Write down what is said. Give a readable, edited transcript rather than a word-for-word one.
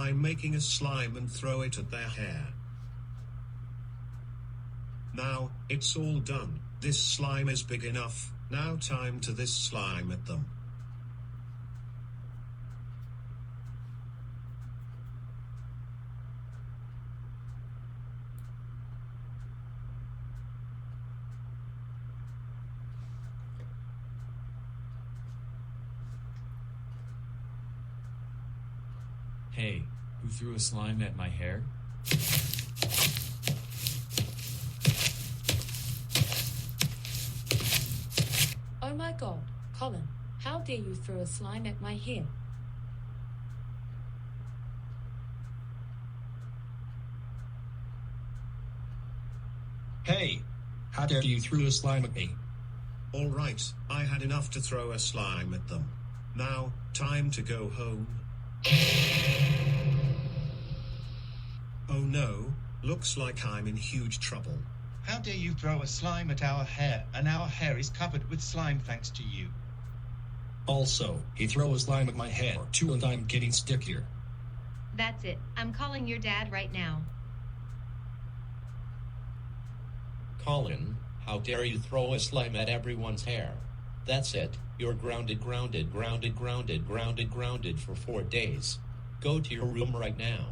I'm making a slime and throw it at their hair. Now, it's all done. This slime is big enough. Now time to this slime at them. Hey, who threw a slime at my hair? Oh my god, Collin, how dare you throw a slime at my hair? Hey, how dare you throw a slime at me? All right, I had enough to throw a slime at them. Now, time to go home. Oh no, looks like I'm in huge trouble. How dare you throw a slime at our hair, and our hair is covered with slime thanks to you. Also, he threw a slime at my hair too and I'm getting stickier. That's it. I'm calling your dad right now. Collin, how dare you throw a slime at everyone's hair? That's it. You're grounded for 4 days. Go to your room right now.